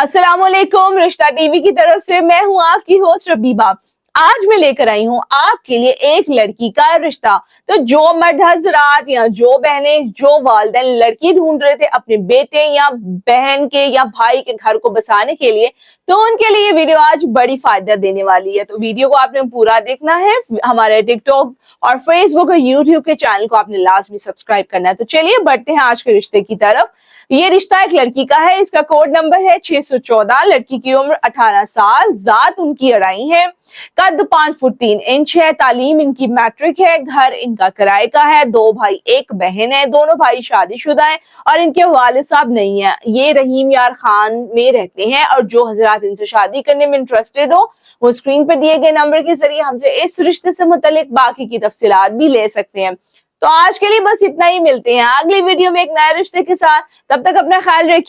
अस्सलाम वालेकुम, रिश्ता टीवी की तरफ से मैं हूं आपकी होस्ट रबीबा। आज मैं लेकर आई हूं आपके लिए एक लड़की का रिश्ता। तो जो मर्द हजरात या जो बहनें, जो वालिदैन लड़की ढूंढ रहे थे अपने बेटे या बहन के या भाई के घर को बसाने के लिए, तो उनके लिए ये वीडियो आज बड़ी फायदा देने वाली है। तो वीडियो को आपने पूरा देखना है। हमारे टिकटॉक और फेसबुक और यूट्यूब के चैनल को आपने लाजमी सब्सक्राइब करना है। तो चलिए बढ़ते हैं आज के रिश्ते की तरफ। ये रिश्ता एक लड़की का है, इसका कोड नंबर है 614। लड़की की उम्र 18 साल, जात उनकी अराई है, कद 5 फुट 3 इंच है, तालीम इनकी मैट्रिक है, घर इनका किराए का है, 2 भाई 1 बहन है, दोनों भाई शादीशुदा है और इनके वालिद साहब नहीं है। ये रहीम यार खान में रहते हैं और जो हजरात इनसे शादी करने में इंटरेस्टेड हो वो स्क्रीन पर दिए गए नंबर के जरिए हमसे इस रिश्ते से मुतालिक बाकी की तफसीलात भी ले सकते हैं। तो आज के लिए बस इतना ही, मिलते हैं अगली वीडियो में एक नए रिश्ते के साथ। तब तक अपना ख्याल रखिए।